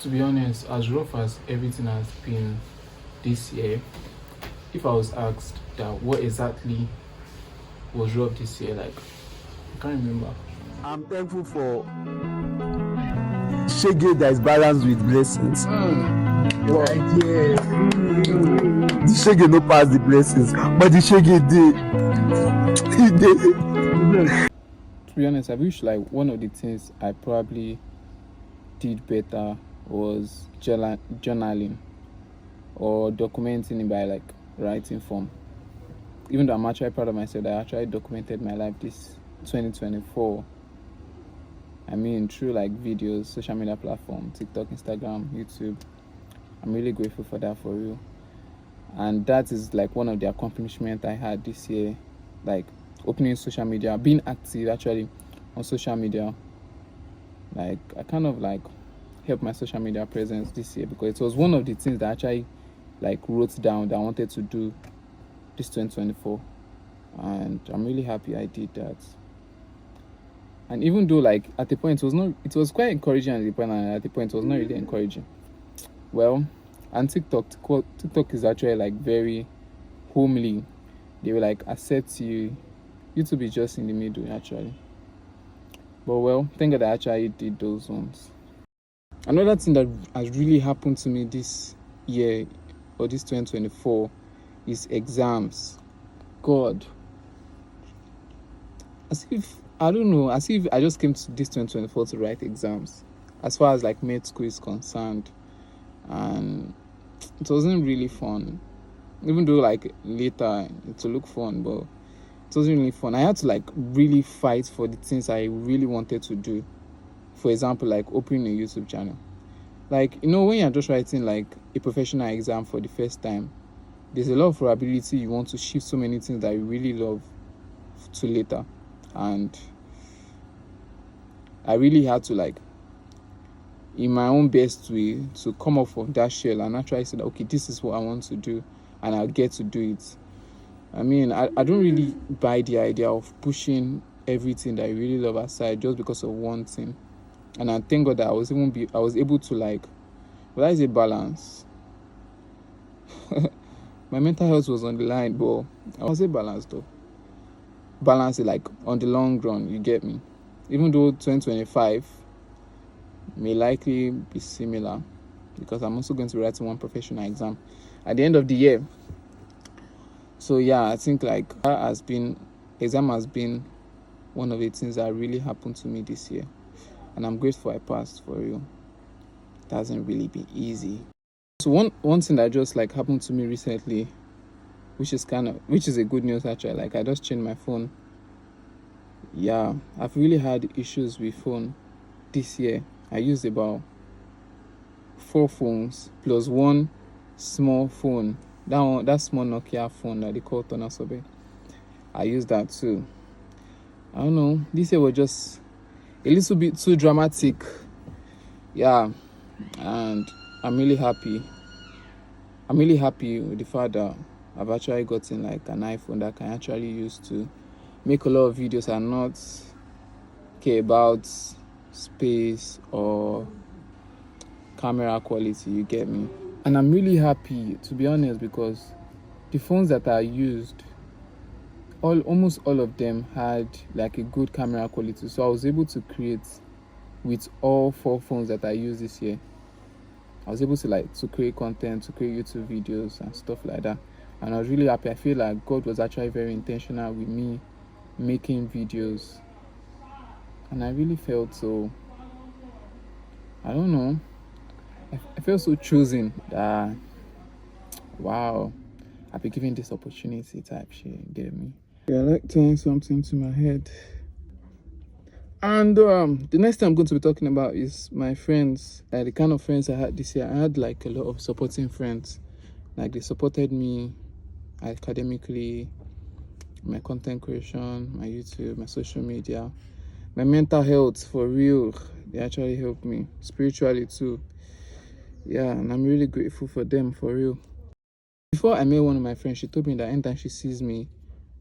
To be honest, as rough as everything has been this year, if I was asked that what exactly was rough this year, like I can't remember. I'm thankful for shege that is balanced with blessings. Your idea. The shege no pass the blessings, but the shege dey. To be honest, I wish like one of the things I probably did better was journaling or documenting it by like writing form. Even though I'm actually proud of myself that I actually documented my life this 2024. I mean, through like videos, social media platform, TikTok, Instagram, YouTube. I'm really grateful for that, for real. And that is like one of the accomplishments I had this year, like opening social media, being active actually on social media. Like I kind of like helped my social media presence this year because it was one of the things that I actually like wrote down that I wanted to do this 2024, and I'm really happy I did that. And even though like at the point it was quite encouraging at the point, and at the point it was not really encouraging. Well, and TikTok is actually like very homely. They will like accept you. YouTube is just in the middle actually. But well, thank God I actually did those ones. Another thing that has really happened to me this year or this 2024 is exams. God. As if I just came to this 2024 to write exams. As far as like med school is concerned. And it wasn't really fun. Even though like later it will look fun, but it wasn't really fun. I had to like really fight for the things I really wanted to do. For example, like opening a YouTube channel. Like, you know, when you're just writing like a professional exam for the first time, there's a lot of probability you want to shift so many things that you really love to later. And I really had to like, in my own best way, to come up of that shell and actually say that, okay, this is what I want to do and I'll get to do it. I mean, I don't really buy the idea of pushing everything that you really love aside just because of one thing. And I thank God that I was able to like, well, that is a balance. My mental health was on the line, but I was a balance though. Balance it like on the long run, you get me? Even though 2025 may likely be similar, because I'm also going to write one professional exam at the end of the year. So yeah, I think like exam has been one of the things that really happened to me this year. And I'm grateful I passed, for real. It hasn't really been easy. So one thing that just like happened to me recently, which is a good news actually. Like I just changed my phone. Yeah, I've really had issues with phone this year. I used about 4 phones plus one small phone. That small Nokia phone that they call Tonasobe. I used that too. I don't know. This year was just a little bit too dramatic. Yeah, and I'm really happy. I'm really happy with the fact that I've actually gotten like an iPhone that I can actually use to make a lot of videos and not care about space or camera quality, you get me? And I'm really happy, to be honest, because the phones that I used, almost all of them had like a good camera quality. So I was able to create with all 4 phones that I used this year. I was able to create content, to create YouTube videos and stuff like that. And I was really happy. I feel like God was actually very intentional with me making videos. And I really felt so, I don't know, I felt so chosen that, wow, I've been given this opportunity type shit, get me? Yeah, I like turning something to my head. And the next thing I'm going to be talking about is my friends, like the kind of friends I had this year. I had like a lot of supporting friends. Like they supported me academically, my content creation, my YouTube, my social media, my mental health, for real. They actually helped me spiritually too. Yeah, and I'm really grateful for them, for real. Before I met one of my friends, she told me that anytime she sees me,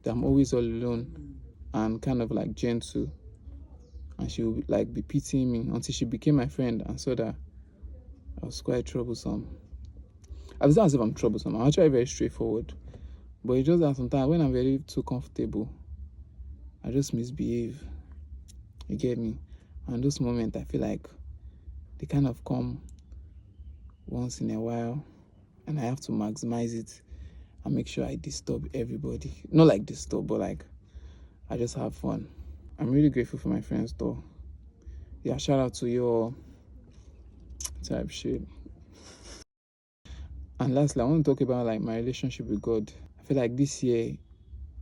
that I'm always all alone and kind of like gentle. And she would like be pitying me until she became my friend and saw that I was quite troublesome. I was not as if I'm troublesome. I'm actually very straightforward. But it's just that sometimes when I'm very too comfortable, I just misbehave. You get me? And those moments, I feel like they kind of come once in a while, and I have to maximize it and make sure I disturb everybody. Not like disturb, but like I just have fun. I'm really grateful for my friends, though. Yeah, shout out to you all. Type shit. And lastly, I want to talk about like my relationship with God. I feel like this year,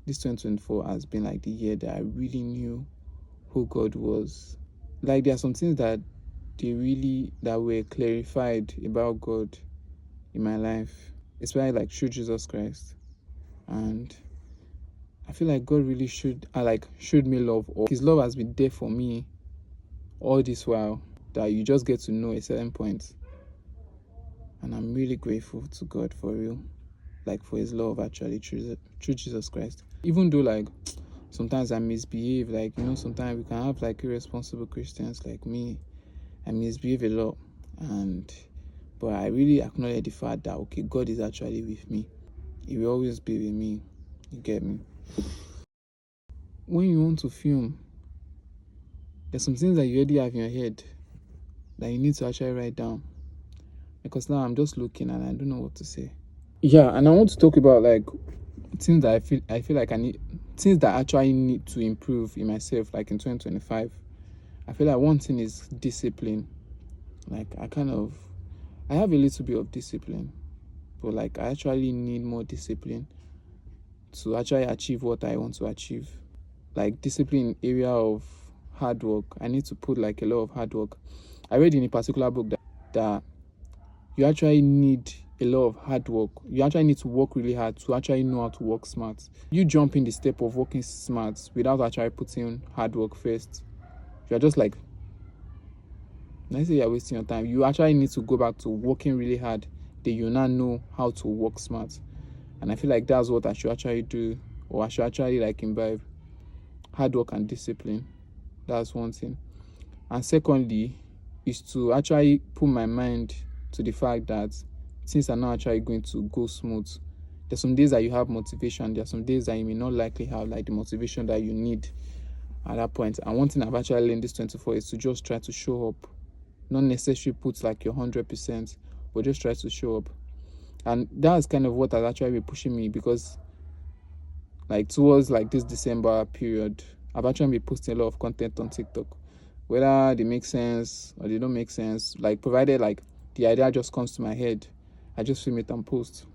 this 2024 has been like the year that I really knew who God was. Like there are some things that were clarified about God in my life, especially like through Jesus Christ. And I feel like God really showed me love, or his love has been there for me all this while, that you just get to know a certain point. And I'm really grateful to God for real, like for his love actually through Jesus Christ. Even though like sometimes I misbehave, like sometimes we can have like irresponsible Christians like me. I misbehave a lot, but I really acknowledge the fact that okay, God is actually with me. He will always be with me. You get me? When you want to film, there's some things that you already have in your head that you need to actually write down. Because now I'm just looking and I don't know what to say. Yeah, and I want to talk about like things that I feel like I need, things that I actually need to improve in myself, like in 2025. I feel like one thing is discipline. Like I have a little bit of discipline, but like I actually need more discipline to actually achieve what I want to achieve. Like discipline in area of hard work. I need to put like a lot of hard work. I read in a particular book that you actually need a lot of hard work. You actually need to work really hard to actually know how to work smart. You jump in the step of working smart without actually putting hard work first. You're just like, let's say you're wasting your time. You actually need to go back to working really hard. Then you now know how to work smart. And I feel like that's what I should actually do, or I should actually like imbibe. Hard work and discipline. That's one thing. And secondly, is to actually put my mind to the fact that things are not actually going to go smooth. There's some days that you have motivation. There's some days that you may not likely have like the motivation that you need at that point. And one thing I've actually learned this 24 is to just try to show up. Not necessarily put like your 100%, but just try to show up. And that's kind of what has actually been pushing me, because like towards like this December period, I've actually been posting a lot of content on TikTok. Whether they make sense or they don't make sense, like provided like the idea just comes to my head, I just film it and post.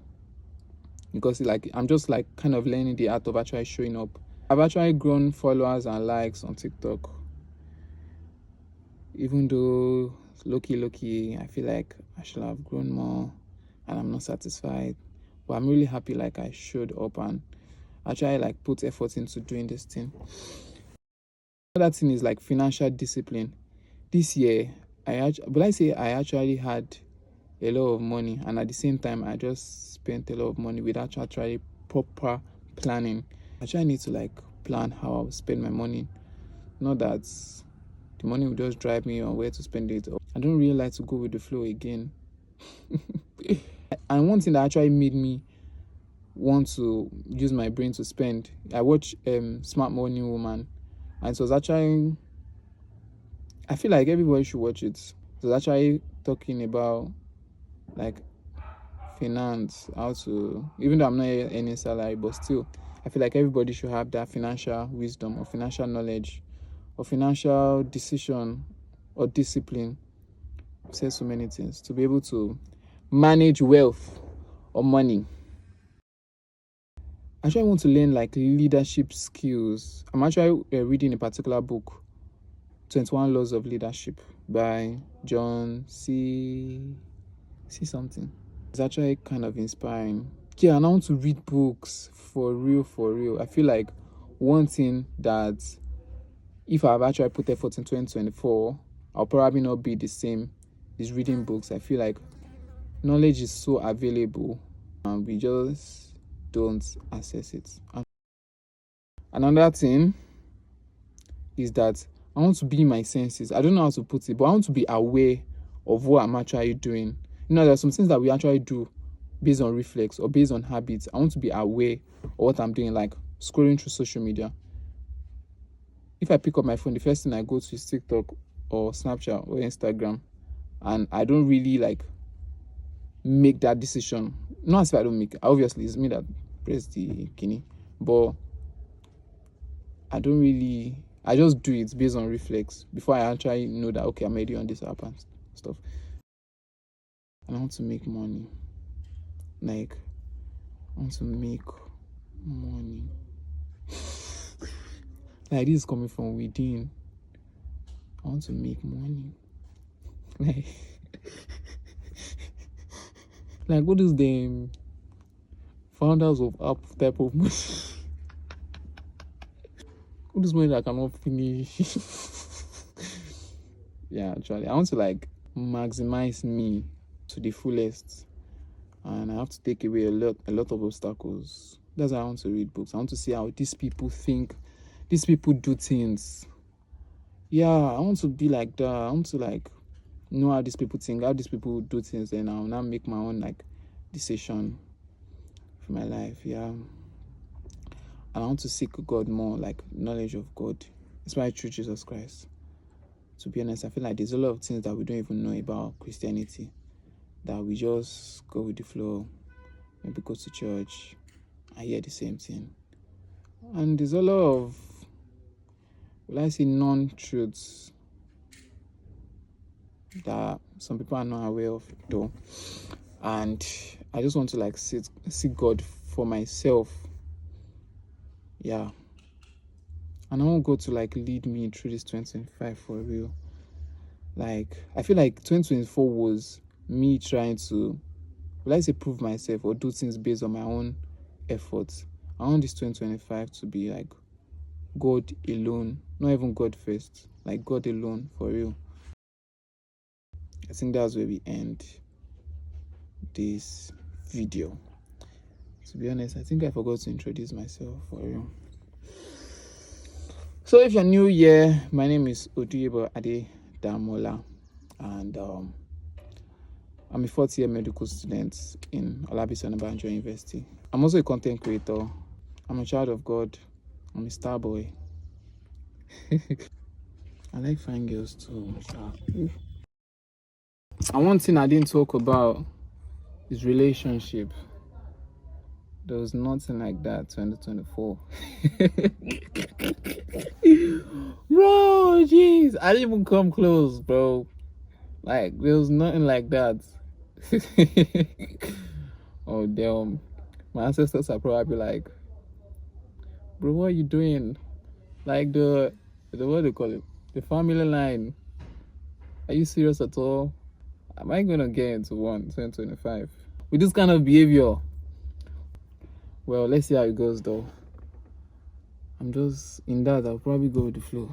Because like I'm just like kind of learning the art of actually showing up. I've actually grown followers and likes on TikTok. Even though low-key, I feel like I should have grown more and I'm not satisfied. But I'm really happy like I showed up and actually like put effort into doing this thing. Another thing is like financial discipline. This year, I actually had a lot of money, and at the same time, I just spent a lot of money without actually proper planning. I actually need to like plan how I'll spend my money. Not that the money will just drive me on where to spend it. I don't really like to go with the flow again. And one thing that actually made me want to use my brain to spend, I watched Smart Money Woman, and it was actually, I feel like everybody should watch it. It was actually talking about like finance, how to, even though I'm not earning salary, but still I feel like everybody should have that financial wisdom or financial knowledge or financial decision or discipline. I've said so many things to be able to manage wealth or money. I actually want to learn like leadership skills. I'm actually reading a particular book, 21 Laws of Leadership by John C something. It's actually kind of inspiring. Yeah, and I want to read books for real. I feel like one thing that if I've actually put effort in 2024, I'll probably not be the same is reading books. I feel like knowledge is so available and we just don't access it. And another thing is that I want to be in my senses. I don't know how to put it, but I want to be aware of what I'm actually doing. You know, there's some things that we actually do based on reflex or based on habits. I want to be aware of what I'm doing, like scrolling through social media. If I pick up my phone, the first thing I go to is TikTok or Snapchat or Instagram, and I don't really like make that decision. Not as if I don't make it. Obviously, it's me that press the kidney, but I don't really. I just do it based on reflex before I actually know that okay, I'm already on this app and stuff. And I want to make money. Like, I want to make money. Like, this is coming from within. I want to make money. Like what is the founders of app type of money? What is money that I cannot finish? Yeah, actually, I want to like maximize me to the fullest, and I have to take away a lot of obstacles. That's why I want to read books. I want to see how these people think, these people do things. Yeah, I want to be like that. I want to like know how these people think, how these people do things, and I'll now make my own like decision for my life. Yeah, and I want to seek God more, like knowledge of God. That's why I choose Jesus Christ. To be honest, I feel like there's a lot of things that we don't even know about Christianity, that we just go with the flow, maybe go to church and hear the same thing. And there's a lot of, will I say, non-truths that some people are not aware of though. And I just want to like seek God for myself. Yeah. And I want God to like lead me through this 2025 for real. Like, I feel like 2024 was me trying to, will I say, prove myself or do things based on my own efforts. I want this 2025 to be like God alone, not even God first, like God alone for real. I think that's where we end this video. To be honest, I think I forgot to introduce myself for real. So if you're new here, my name is Oduyebo Ade Damola, and I'm a fourth year medical student in Olabisi Onabanjo University. I'm also a content creator. I'm a child of God. I'm a star boy. I like fine girls too. And one thing I didn't talk about is relationship. There was nothing like that 2024. Bro, jeez. I didn't even come close, bro. Like, there was nothing like that. Oh, damn. My ancestors are probably like, bro, what are you doing? Like the what do you call it? The family line. Are you serious at all? Am I gonna get into 2025 with this kind of behavior? Well, let's see how it goes though. I'm just in that. I'll probably go with the flow.